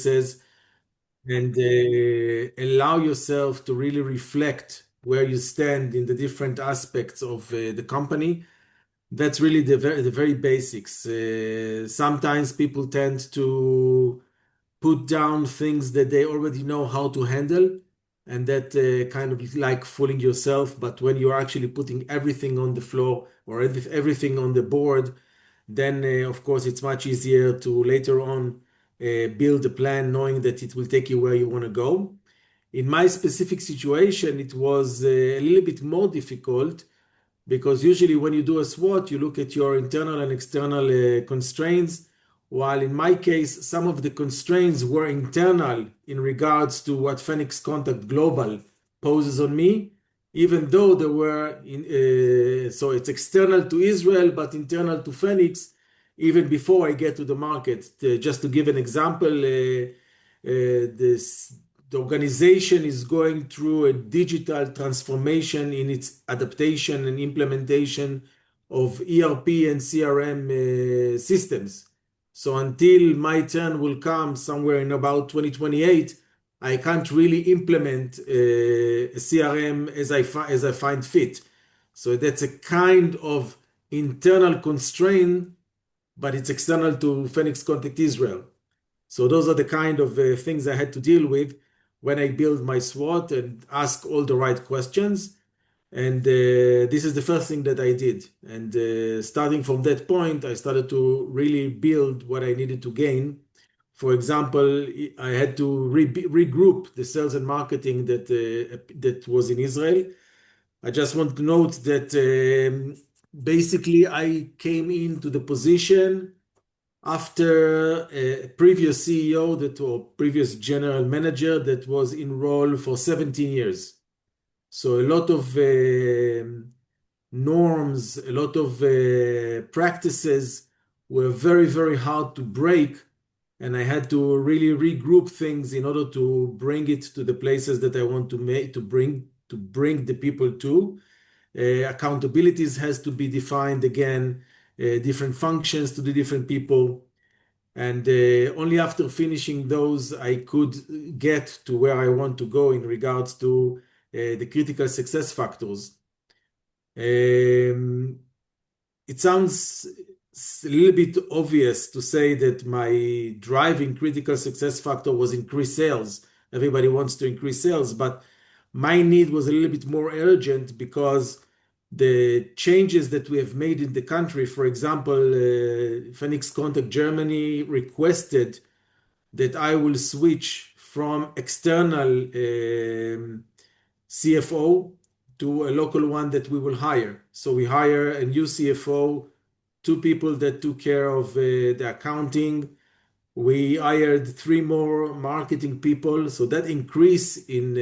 processes, and allow yourself to really reflect where you stand in the different aspects of the company. That's really the very basics. Sometimes people tend to put down things that they already know how to handle, and that kind of like fooling yourself. But when you're actually putting everything on the floor or everything on the board, then of course it's much easier to later on build a plan knowing that it will take you where you want to go. In my specific situation, it was a little bit more difficult because usually when you do a SWOT, you look at your internal and external constraints, while in my case, some of the constraints were internal in regards to what Phoenix Contact Global poses on me, even though there were, so it's external to Israel, but internal to Phoenix, even before I get to the market. Just to give an example, the organization is going through a digital transformation in its adaptation and implementation of ERP and CRM systems. So until my turn will come somewhere in about 2028, I can't really implement a CRM as I find fit. So that's a kind of internal constraint, but it's external to Phoenix Contact Israel. So those are the kind of things I had to deal with when I build my SWOT and ask all the right questions. And this is the first thing that I did. And starting from that point, I started to really build what I needed to gain. For example, I had to regroup the sales and marketing that was in Israel. I just want to note that basically I came into the position after a previous CEO or previous general manager that was in role for 17 years. So a lot of norms, a lot of practices were very, very hard to break. And I had to really regroup things in order to bring it to the places that I want to bring the people to. Accountabilities has to be defined again, different functions to the different people. And only after finishing those, I could get to where I want to go in regards to the critical success factors. It sounds a little bit obvious to say that my driving critical success factor was increased sales. Everybody wants to increase sales, but my need was a little bit more urgent because the changes that we have made in the country, for example, Phoenix Contact Germany requested that I will switch from external CFO to a local one that we will hire. So we hire a new CFO, two people that took care of the accounting. We hired 3 more marketing people. So that increase in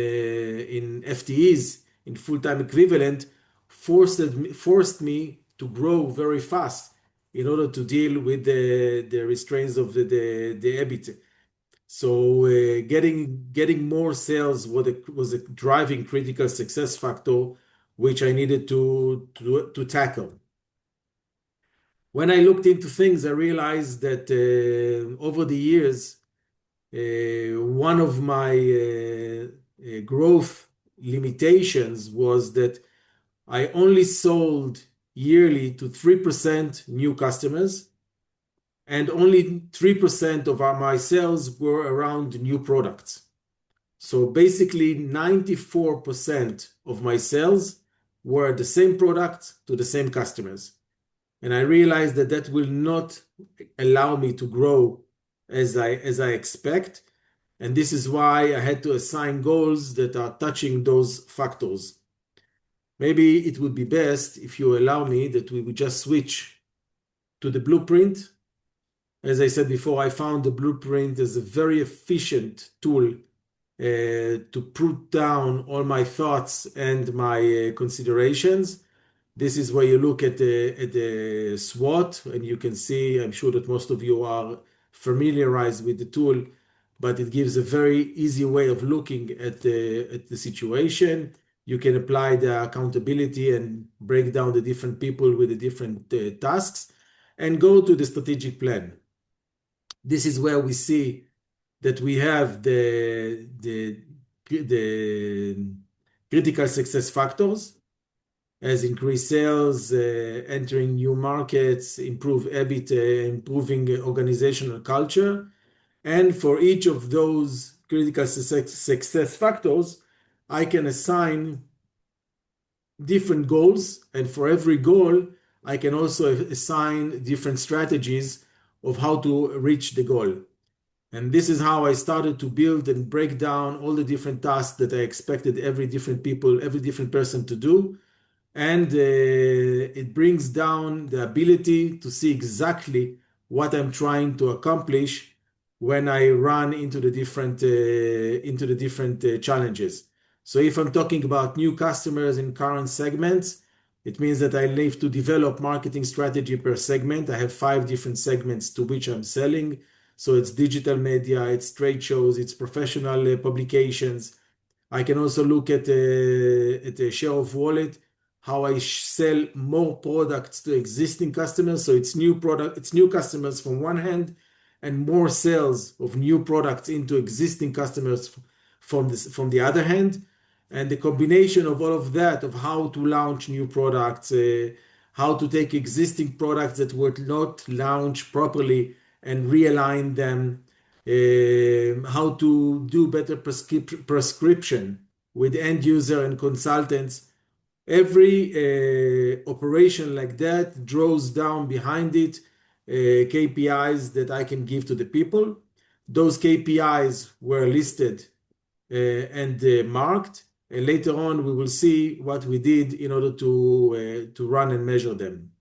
FTEs, in full-time equivalent, forced me to grow very fast in order to deal with the restraints of the EBIT. So getting more sales was a driving critical success factor, which I needed to tackle. When I looked into things, I realized that over the years, one of my growth limitations was that I only sold yearly to 3% new customers, and only 3% of my sales were around new products. So basically 94% of my sales were the same product to the same customers. And I realized that that will not allow me to grow as I expect. And this is why I had to assign goals that are touching those factors. Maybe it would be best if you allow me that we would just switch to the blueprint. As I said before, I found the blueprint as a very efficient tool to put down all my thoughts and my considerations. This is where you look at the SWOT, and you can see, I'm sure that most of you are familiarized with the tool, but it gives a very easy way of looking at the situation. You can apply the accountability and break down the different people with the different tasks and go to the strategic plan. This is where we see that we have the critical success factors as increased sales, entering new markets, improve EBIT, improving organizational culture. And for each of those critical success factors, I can assign different goals. And for every goal, I can also assign different strategies of how to reach the goal. And this is how I started to build and break down all the different tasks that I expected every different person to do. And it brings down the ability to see exactly what I'm trying to accomplish when I run into the different challenges. So if I'm talking about new customers in current segments, it means that I need to develop marketing strategy per segment. I have 5 different segments to which I'm selling. So it's digital media, it's trade shows, it's professional publications. I can also look at a share of wallet, how I sell more products to existing customers. So it's new customers from one hand, and more sales of new products into existing customers from the other hand. And the combination of all of that, of how to launch new products, how to take existing products that were not launched properly and realign them, how to do better prescription with end user and consultants. Every operation like that draws down behind it KPIs that I can give to the people. Those KPIs were listed and marked. And later on, we will see what we did in order to run and measure them.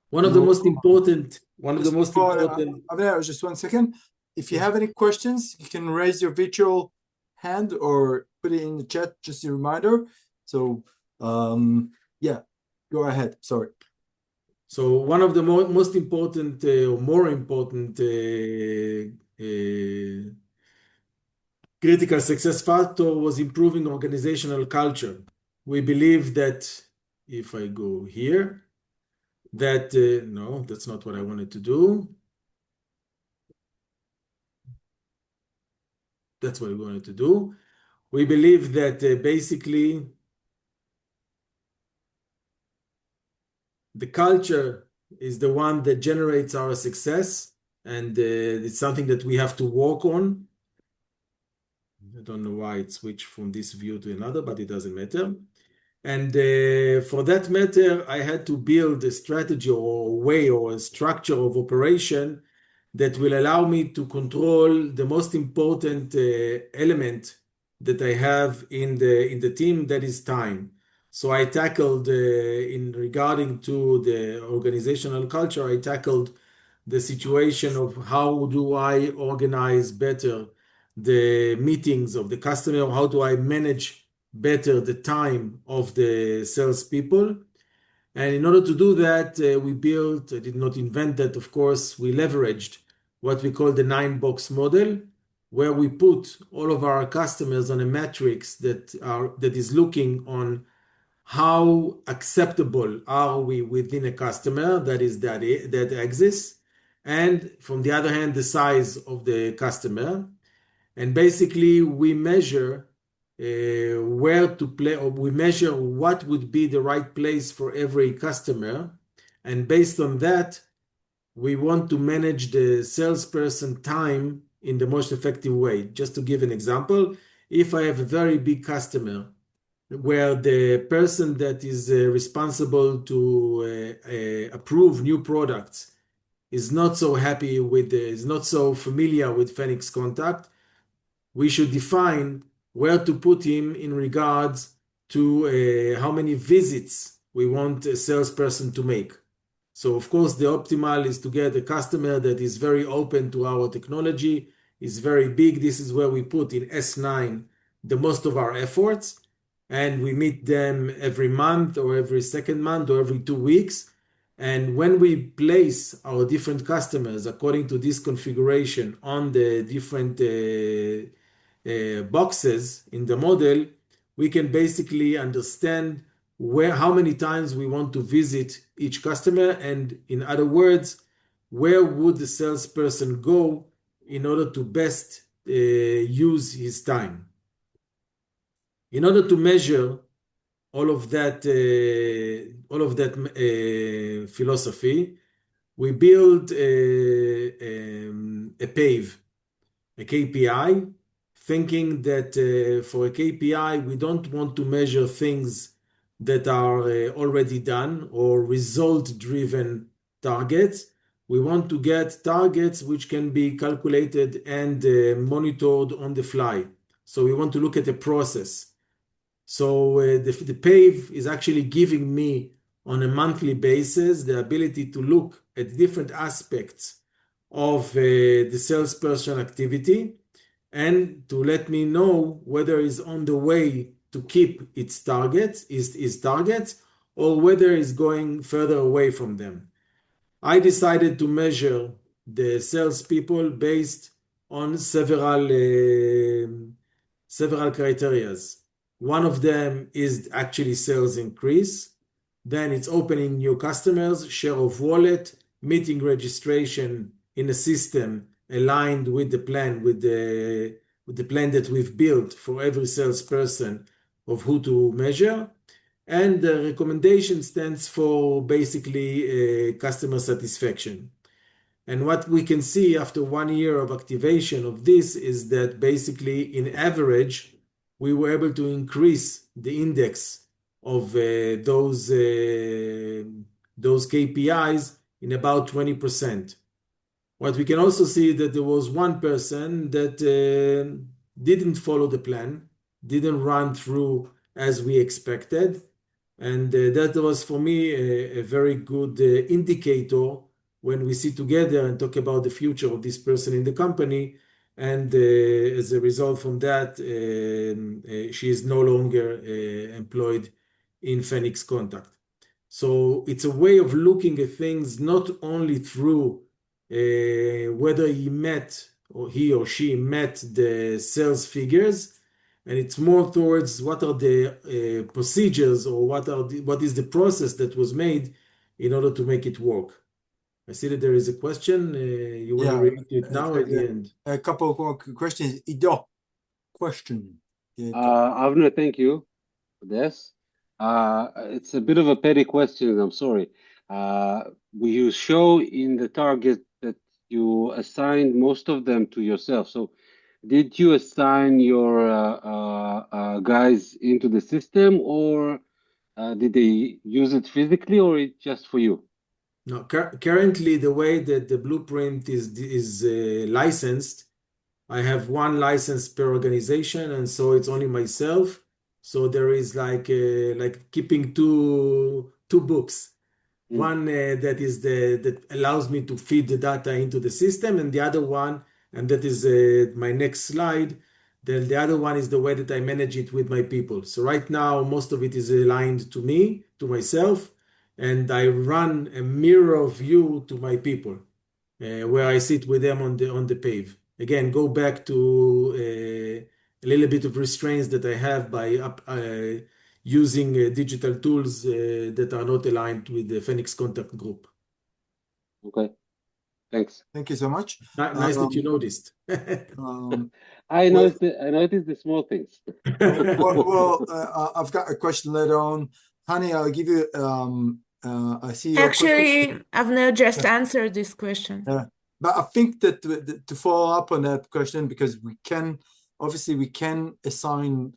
One of the most important. Avner, just 1 second. If you have any questions, you can raise your virtual hand or put it in the chat, just a reminder. So, yeah, go ahead. Sorry. So one of the most important or more important critical success factor was improving organizational culture. We believe that if I go here, that no, that's not what I wanted to do. That's what we wanted to do. We believe that basically the culture is the one that generates our success, and it's something that we have to work on. I don't know why it switched from this view to another, but it doesn't matter. And for that matter, I had to build a strategy or a way or a structure of operation that will allow me to control the most important element that I have in the team, that is time. So I tackled, in regarding to the organizational culture, I tackled the situation of how do I organize better the meetings of the customer, how do I manage better the time of the salespeople. And in order to do that, we built, I did not invent that, of course, we leveraged what we call the 9-box model, where we put all of our customers on a matrix that is looking on how acceptable are we within a customer that exists, and from the other hand, the size of the customer. And basically, we measure where to play, or we measure what would be the right place for every customer. And based on that, we want to manage the salesperson time in the most effective way. Just to give an example, if I have a very big customer where the person that is responsible to approve new products is not so happy with, is not so familiar with Phoenix Contact, we should define where to put him in regards to how many visits we want a salesperson to make. So of course, the optimal is to get a customer that is very open to our technology, is very big. This is where we put in S9 the most of our efforts, and we meet them every month or every second month or every 2 weeks. And when we place our different customers according to this configuration on the different boxes in the model, we can basically understand how many times we want to visit each customer, and in other words, where would the salesperson go in order to best use his time. In order to measure all of that philosophy, we build a PAVE, a KPI, thinking that for a KPI, we don't want to measure things that are already done or result-driven targets. We want to get targets which can be calculated and monitored on the fly. So we want to look at a process. So the PAVE is actually giving me on a monthly basis the ability to look at different aspects of the salesperson activity and to let me know whether it's on the way to keep its targets, or whether it's going further away from them. I decided to measure the salespeople based on several criteria. One of them is actually sales increase. Then it's opening new customers, share of wallet, meeting registration in a system aligned with the plan, with the plan that we've built for every salesperson of who to measure. And the recommendation stands for basically customer satisfaction. And what we can see after 1 year of activation of this is that basically in average, we were able to increase the index of those KPIs in about 20%. What we can also see that there was one person that didn't follow the plan, didn't run through as we expected. And that was for me a very good indicator when we sit together and talk about the future of this person in the company. And as a result from that, she is no longer employed in Phoenix Contact. So it's a way of looking at things not only through whether he or she met the sales figures, and it's more towards what are the procedures or what is the process that was made in order to make it work. I see that there is a question. You want to react to it now or at the end? A couple of more questions. Ido, question. Avner, thank you for this. It's a bit of a petty question, I'm sorry. You show in the target that you assigned most of them to yourself. So did you assign your guys into the system, or did they use it physically, or it's just for you? No, currently the way that the blueprint is licensed, I have one license per organization, and so it's only myself. So there is like keeping two books. One that allows me to feed the data into the system, and the other one, and that is my next slide. Then the other one is the way that I manage it with my people. So right now, most of it is aligned to me, to myself, and I run a mirror view to my people, where I sit with them on the PAVE. Again, go back to a little bit of restraints that I have by using digital tools that are not aligned with the Phoenix Contact Group. Okay, thanks. Thank you so much. Nice that you noticed. I noticed the small things. I've got a question later on. Honey, I'll give you. I see. Actually, I've now just answered this question. But I think that to follow up on that question, because we can assign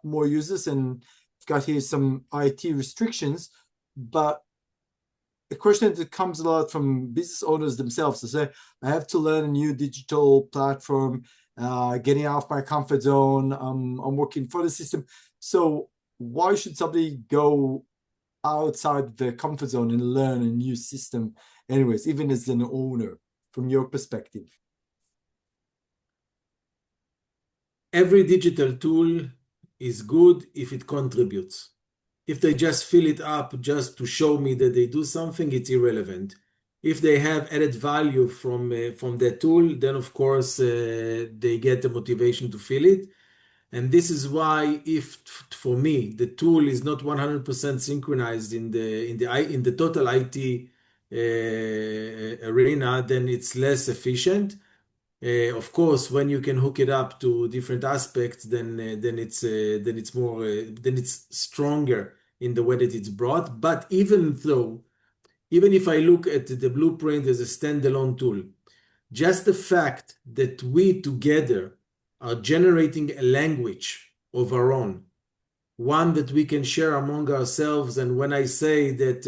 more users, and I've got here some IT restrictions. But a question that comes a lot from business owners themselves to say, I have to learn a new digital platform, getting out of my comfort zone. I'm working for the system. So why should somebody go outside the comfort zone and learn a new system anyways, even as an owner, from your perspective? Every digital tool is good if it contributes. If they just fill it up just to show me that they do something, it's irrelevant. If they have added value from that tool, then of course they get the motivation to fill it. And this is why, if for me the tool is not 100% synchronized in the total IT arena, then it's less efficient. Of course, when you can hook it up to different aspects, then it's stronger in the way that it's brought. But even if I look at the blueprint as a standalone tool, just the fact that we together are generating a language of our own, one that we can share among ourselves. And when I say that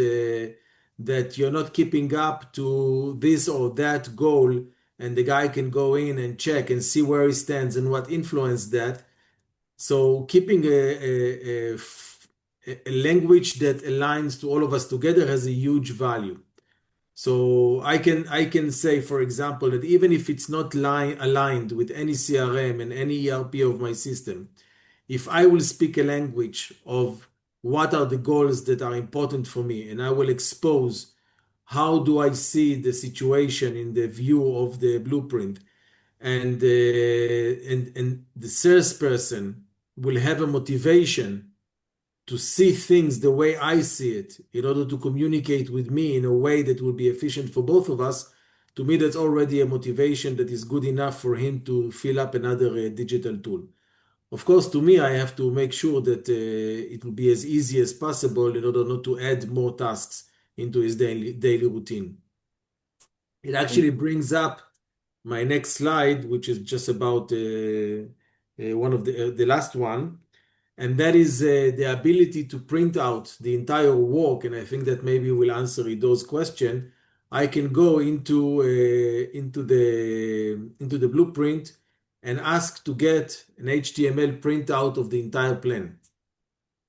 you're not keeping up to this or that goal, and the guy can go in and check and see where he stands and what influenced that. So keeping a language that aligns to all of us together has a huge value. So I can say, for example, that even if it's not aligned with any CRM and any ERP of my system, if I will speak a language of what are the goals that are important for me, and I will expose how do I see the situation in the view of the blueprint, and the salesperson will have a motivation to see things the way I see it in order to communicate with me in a way that will be efficient for both of us. To me, that's already a motivation that is good enough for him to fill up another digital tool. Of course, to me, I have to make sure that it will be as easy as possible in order not to add more tasks into his daily routine. It actually brings up my next slide, which is just about one of the last one, and that is the ability to print out the entire work. And I think that maybe we'll answer those questions. I can go into the blueprint and ask to get an HTML printout of the entire plan.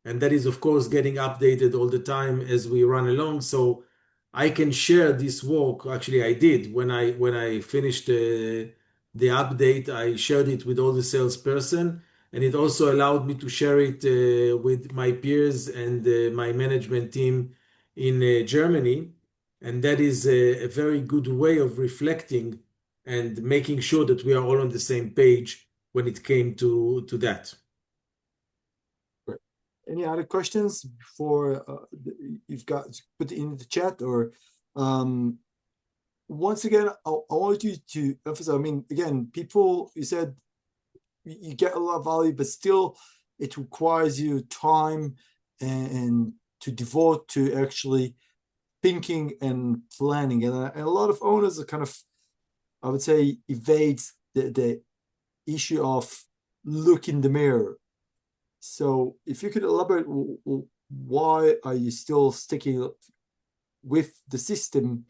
And that is, of course, getting updated all the time as we run along. So I can share this work. Actually, I did. When I finished the update, I shared it with all the salesperson. And it also allowed me to share it with my peers and my management team in Germany. And that is a very good way of reflecting and making sure that we are all on the same page when it came to that. Any other questions before you've got put in the chat? Or once again, I want you to emphasize, I mean, again, people, you said you get a lot of value, but still it requires you time and to devote to actually thinking and planning. And a lot of owners are kind of, I would say, evades the issue of look in the mirror. So if you could elaborate, why are you still sticking with the system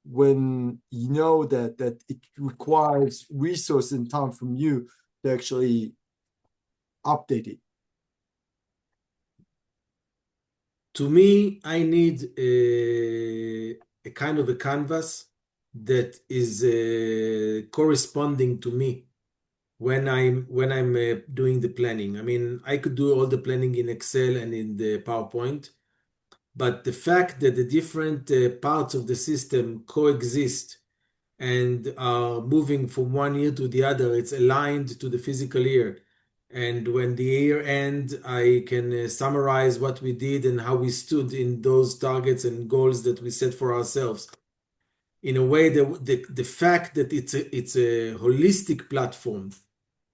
when you know that it requires resource and time from you to actually update it? To me, I need a kind of a canvas that is corresponding to me when I'm doing the planning. I mean, I could do all the planning in Excel and in the PowerPoint, but the fact that the different parts of the system coexist and are moving from one year to the other, it's aligned to the physical year. And when the year ends, I can summarize what we did and how we stood in those targets and goals that we set for ourselves. In a way, the fact that it's a holistic platform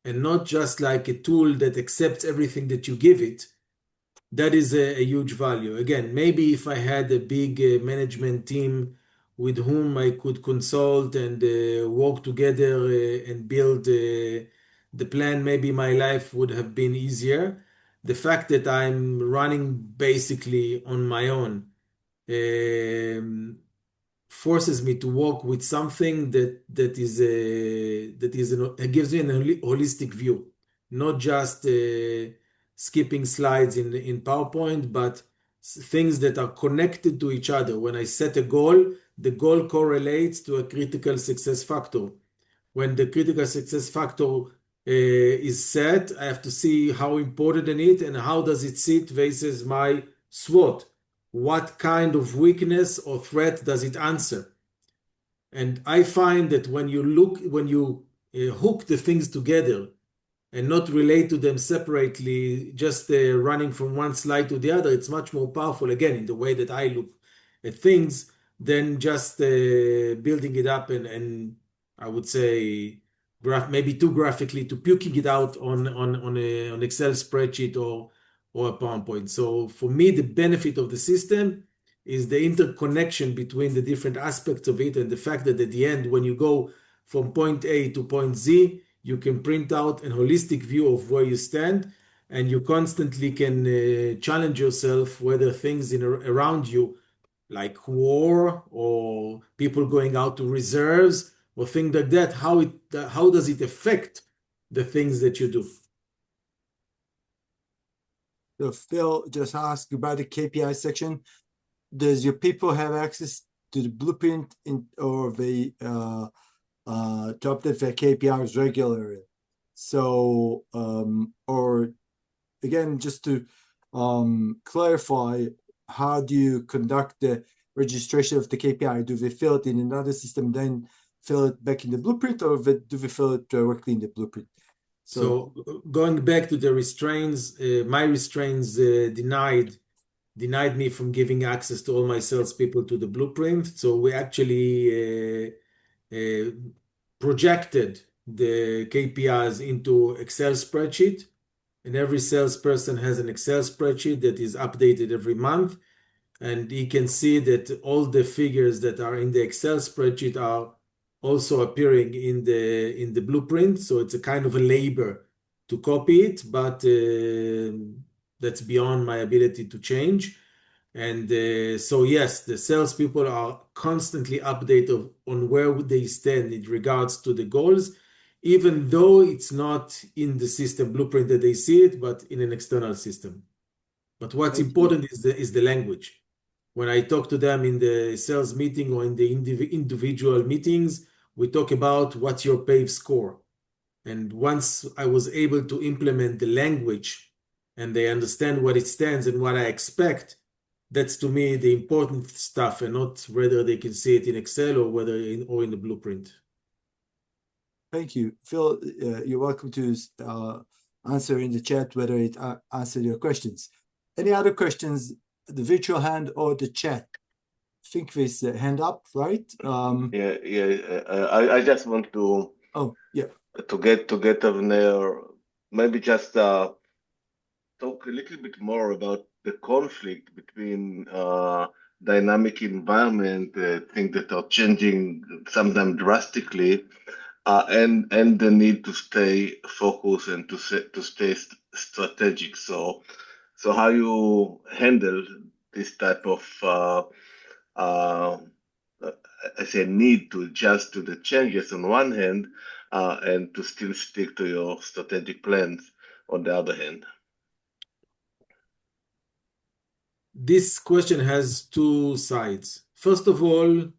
and not just like a tool that accepts everything that you give it, that is a huge value. Again, maybe if I had a big management team with whom I could consult and work together and build the plan, maybe my life would have been easier. The fact that I'm running basically on my own forces me to work with something that gives me a holistic view, not just skipping slides in PowerPoint, but things that are connected to each other. When I set a goal, the goal correlates to a critical success factor. When the critical success factor is set, I have to see how important it is and how does it sit versus my SWOT. What kind of weakness or threat does it answer? And I find that when you hook the things together and not relate to them separately, just running from one slide to the other, it's much more powerful, again, in the way that I look at things, than just building it up and I would say maybe too graphically, to puking it out on an Excel spreadsheet or a PowerPoint. So for me, the benefit of the system is the interconnection between the different aspects of it, and the fact that at the end, when you go from point A to point Z, you can print out a holistic view of where you stand, and you constantly can challenge yourself whether things around you, like war or people going out to reserves or things like that, how does it affect the things that you do? So Phil just asked about the KPI section. Does your people have access to the blueprint or they to update their KPIs regularly? So, or again, just to clarify, how do you conduct the registration of the KPI? Do they fill it in another system, then fill it back in the blueprint, or do they fill it directly in the blueprint? So going back to the restraints, my restraints denied me from giving access to all my salespeople to the blueprint. So we actually projected the KPIs into Excel spreadsheet, and every salesperson has an Excel spreadsheet that is updated every month, and you can see that all the figures that are in the Excel spreadsheet are also appearing in the blueprint. So it's a kind of a labor to copy it, but that's beyond my ability to change. And so yes, the salespeople are constantly updated on where they stand in regards to the goals, even though it's not in the system blueprint that they see it, but in an external system. But what's important is the language. When I talk to them in the sales meeting or in the individual meetings, we talk about what's your PAVE score. And once I was able to implement the language and they understand what it stands and what I expect, that's to me the important stuff, and not whether they can see it in Excel or whether in the blueprint. Thank you, Phil. You're welcome to answer in the chat whether it answered your questions. Any other questions? The virtual hand or the chat? I think there's a hand up, right? I just want to. Oh, yeah. To get Avner, maybe just talk a little bit more about the conflict between dynamic environment, things that are changing sometimes drastically, and the need to stay focused and to stay strategic. So how you handle this type of I say need to adjust to the changes on one hand, and to still stick to your strategic plans on the other hand? This question has two sides. First of all,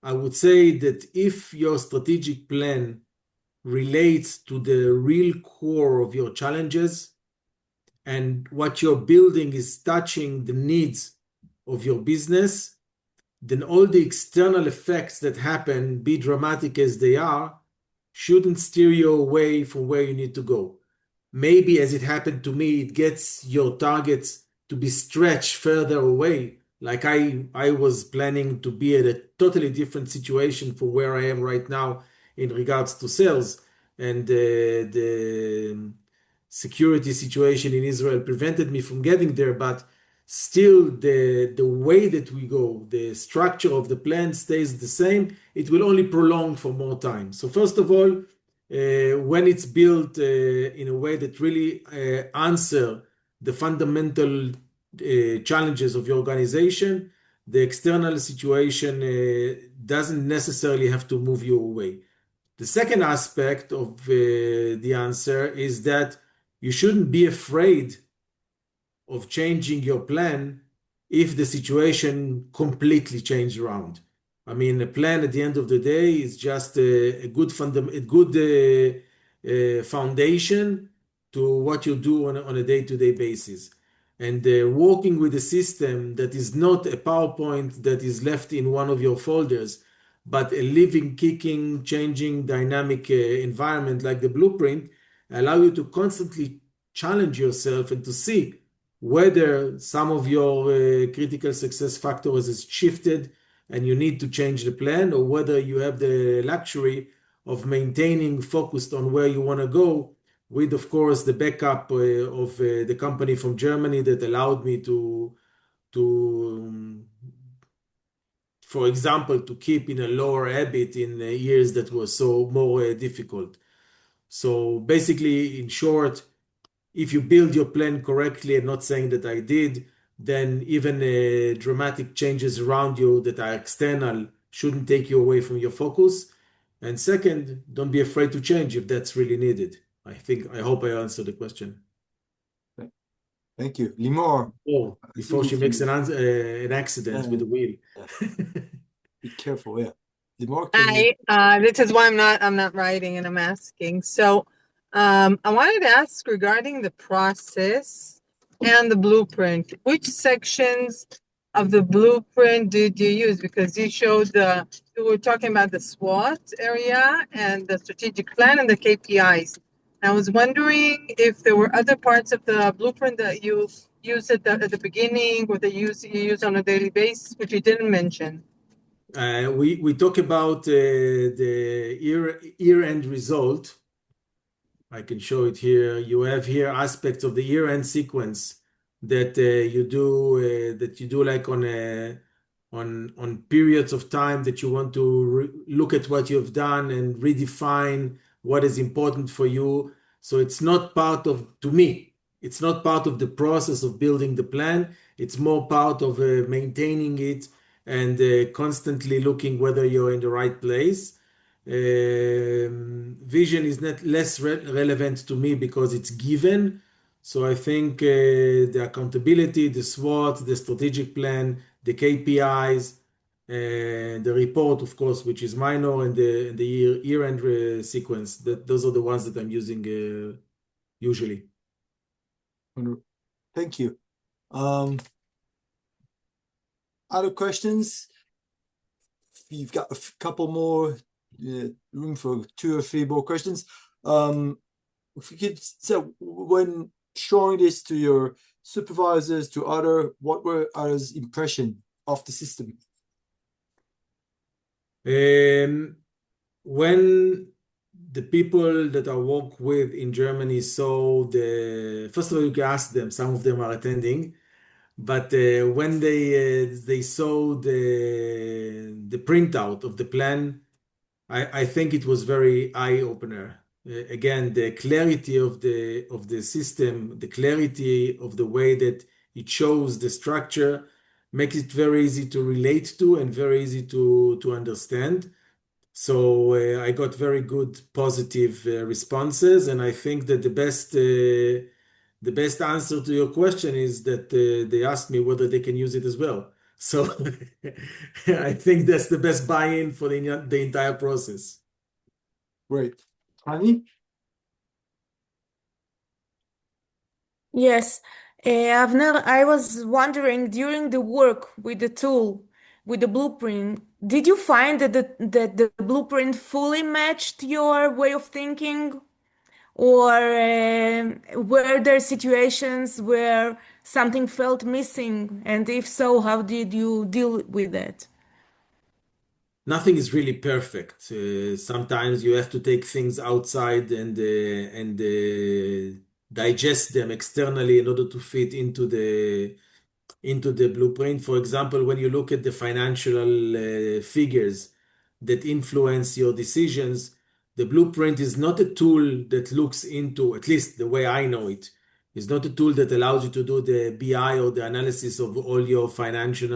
I would say that if your strategic plan relates to the real core of your challenges, and what you're building is touching the needs of your business, then all the external effects that happen, be dramatic as they are, shouldn't steer you away from where you need to go. Maybe, as it happened to me, it gets your targets to be stretched further away. Like I was planning to be at a totally different situation from where I am right now in regards to sales, and the security situation in Israel prevented me from getting there, but still the way that we go, the structure of the plan stays the same. It will only prolong for more time. So first of all, when it's built in a way that really answer the fundamental challenges of your organization, the external situation doesn't necessarily have to move you away. The second aspect of the answer is that you shouldn't be afraid of changing your plan if the situation completely changed around. I mean, a plan at the end of the day is just a good foundation to what you do on a day-to-day basis. And working with a system that is not a PowerPoint that is left in one of your folders, but a living, kicking, changing, dynamic environment like the blueprint, allow you to constantly challenge yourself and to see whether some of your critical success factors has shifted, and you need to change the plan, or whether you have the luxury of maintaining focused on where you want to go, with, of course, the backup of the company from Germany that allowed me to for example, to keep in a lower EBIT in years that were so more difficult. So basically, in short, if you build your plan correctly, and not saying that I did, then even dramatic changes around you that are external shouldn't take you away from your focus. And second, don't be afraid to change if that's really needed. I hope I answered the question. Thank you. Limor. Oh, before she makes an accident with the wheel. Be careful, yeah. Limor, Hi, this is why I'm not writing and I'm asking. So I wanted to ask regarding the process and the blueprint. Which sections of the blueprint did you use? Because you showed you were talking about the SWOT area and the strategic plan and the KPIs. I was wondering if there were other parts of the blueprint that you used at the beginning, or that you use on a daily basis, which you didn't mention. We talk about the year-end result. I can show it here. You have here aspects of the year-end sequence that you do like on periods of time that you want to look at what you've done and redefine what is important for you. So it's not part of, to me, it's not part of the process of building the plan. It's more part of maintaining it and constantly looking whether you're in the right place. Vision is not less relevant to me because it's given. So I think the accountability, the SWOT, the strategic plan, the KPIs, the report, of course, which is minor, and the year-end sequence. Those are the ones that I'm using usually. Thank you. Other questions? You've got a couple more, room for 2 or 3 more questions. If you could, so when showing this to your supervisors, to what were others' impression of the system? When the people that I work with in Germany saw first of all, you can ask them, some of them are attending, but when they saw the printout of the plan, I think it was very eye-opener. Again, the clarity of the system, the clarity of the way that it shows the structure, makes it very easy to relate to and very easy to understand. So I got very good positive responses, and I think that the best answer to your question is that they asked me whether they can use it as well. So I think that's the best buy-in for the entire process. Great. Hani? Yes. Avner, I was wondering, during the work with the tool, with the blueprint, did you find that the blueprint fully matched your way of thinking? Or were there situations where something felt missing? And if so, how did you deal with that? Nothing is really perfect. Sometimes you have to take things outside and digest them externally in order to fit into the blueprint. For example, when you look at the financial figures that influence your decisions, the blueprint is not a tool that looks into, at least the way I know it, is not a tool that allows you to do the BI or the analysis of all your financial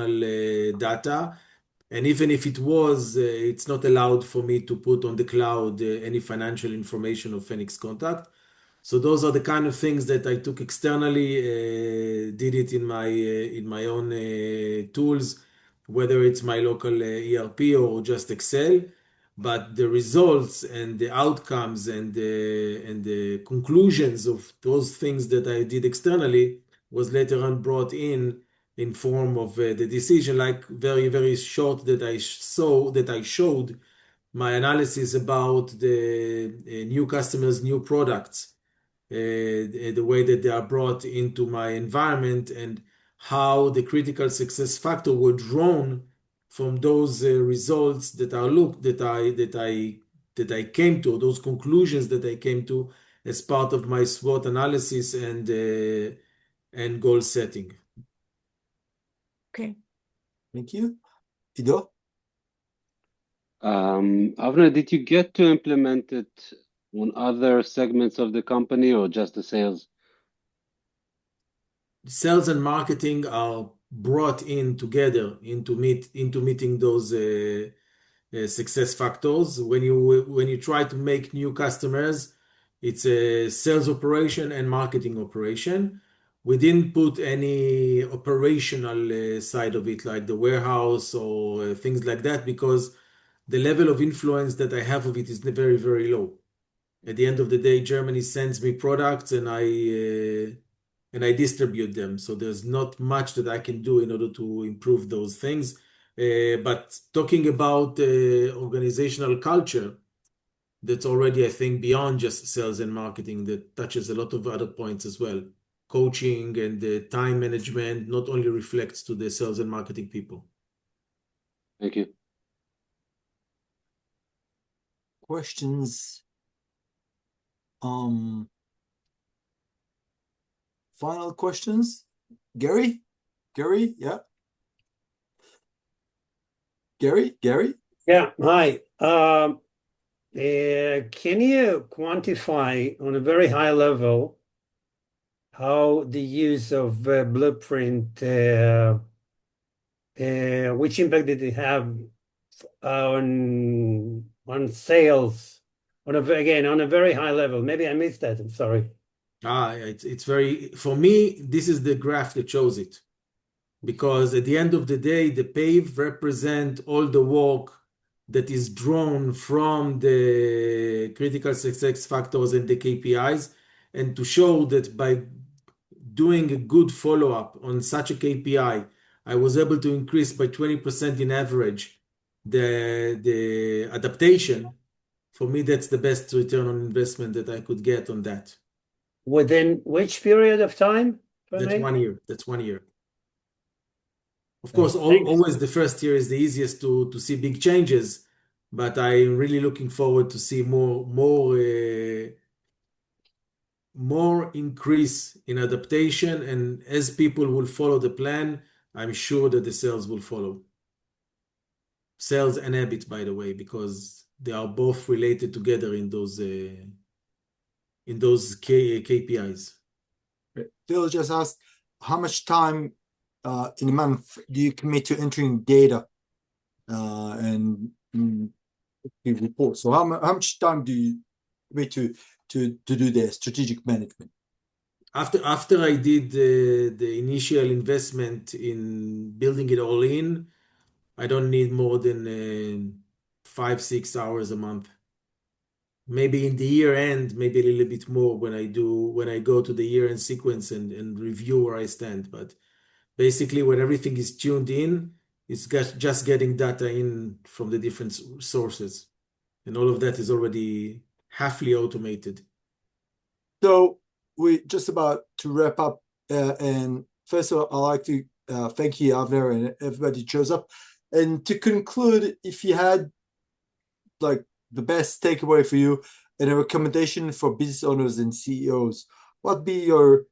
data. And even if it was, it's not allowed for me to put on the cloud any financial information of Phoenix Contact. So those are the kind of things that I took externally, did it in my own tools, whether it's my local ERP or just Excel. But the results and the outcomes and the conclusions of those things that I did externally was later on brought in form of the decision, like very, very short that I showed my analysis about the new customers, new products, the way that they are brought into my environment, and how the critical success factor were drawn from those results that I came to, those conclusions that I came to as part of my SWOT analysis and goal setting. Okay. Thank you. Ido? Avner, did you get to implement it on other segments of the company or just the sales? Sales and marketing are brought in together into meeting those success factors. When you try to make new customers, it's a sales operation and marketing operation. We didn't put any operational side of it, like the warehouse or things like that, because the level of influence that I have of it is very, very low. At the end of the day, Germany sends me products and I distribute them. So there's not much that I can do in order to improve those things. But talking about organizational culture, that's already, I think, beyond just sales and marketing, that touches a lot of other points as well. Coaching and the time management not only reflects to the sales and marketing people. Thank you. Questions? Final questions? Gary? Yeah. Gary? Yeah, hi. Can you quantify on a very high level how the use of Blueprint, which impact did it have on sales on a very high level? Maybe I missed that. I'm sorry. It's very, for me, this is the graph that shows it. Because at the end of the day, the PAVE represent all the work that is drawn from the critical success factors and the KPIs, and to show that by doing a good follow-up on such a KPI, I was able to increase by 20% in average the adaptation. For me, that's the best return on investment that I could get on that. Within which period of time? That's 1 year. That's 1 year. Of course, always the first year is the easiest to see big changes, but I'm really looking forward to see more increase in adaptation, and as people will follow the plan, I'm sure that the sales will follow. Sales and EBIT, by the way, because they are both related together in those KPIs. Phil just asked, how much time in a month do you commit to entering data and reports? So how much time do you commit to do the strategic management? After I did the initial investment in building it all in, I don't need more than 5-6 hours a month. Maybe in the year end, maybe a little bit more when I go to the year end sequence and review where I stand. But basically, when everything is tuned in, it's just getting data in from the different sources. And all of that is already halfly automated. So we're just about to wrap up. And first of all, I'd like to thank you, Avner, and everybody shows up. And to conclude, if you had like the best takeaway for you and a recommendation for business owners and CEOs, what be your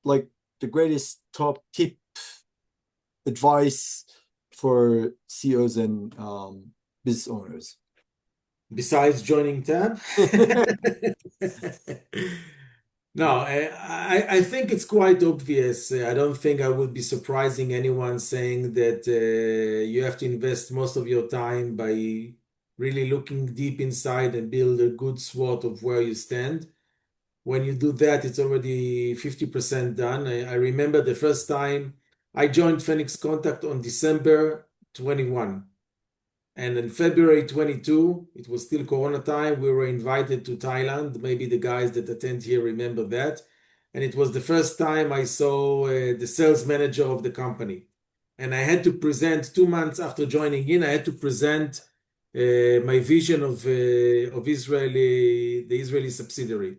like the greatest top tip, advice for CEOs and business owners? Besides joining TAB? No, I think it's quite obvious. I don't think I would be surprising anyone saying that you have to invest most of your time by really looking deep inside and build a good SWOT of where you stand. When you do that, it's already 50% done. I remember the first time I joined Phoenix Contact on December 21. And in February 22, it was still Corona time, we were invited to Thailand. Maybe the guys that attend here remember that. And it was the first time I saw the sales manager of the company. And I had to present 2 months after joining in, I had to present my vision of the Israeli subsidiary.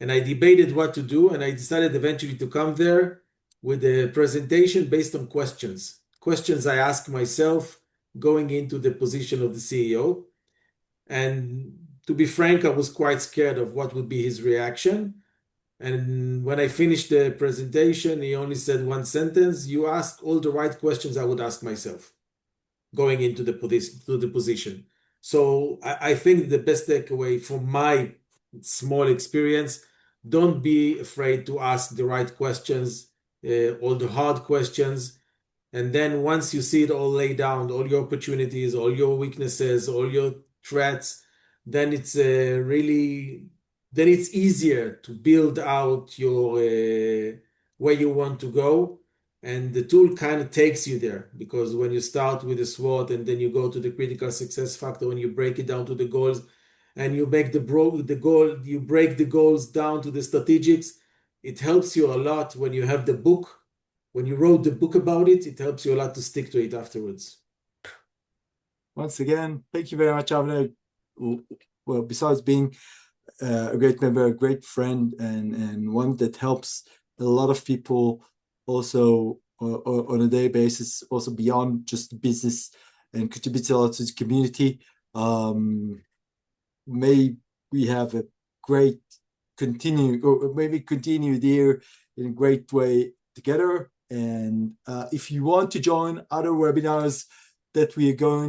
And I debated what to do, and I decided eventually to come there with a presentation based on questions. Questions I asked myself, going into the position of the CEO. And to be frank, I was quite scared of what would be his reaction. And when I finished the presentation, he only said one sentence: "You ask all the right questions I would ask myself going into the position." So I think the best takeaway from my small experience: don't be afraid to ask the right questions, all the hard questions. And then once you see it all laid down, all your opportunities, all your weaknesses, all your threats, then it's then it's easier to build out your where you want to go. And the tool kind of takes you there, because when you start with a SWOT and then you go to the critical success factor, when you break it down to the goals, and you make you break the goals down to the strategics, it helps you a lot when you have the book. When you wrote the book about it, it helps you a lot to stick to it afterwards. Once again, thank you very much, Avner. Well, besides being a great member, a great friend, and one that helps a lot of people also on a daily basis, also beyond just business, and contributes a lot to the community. May we have a great continue the year in a great way together. And if you want to join other webinars that we are going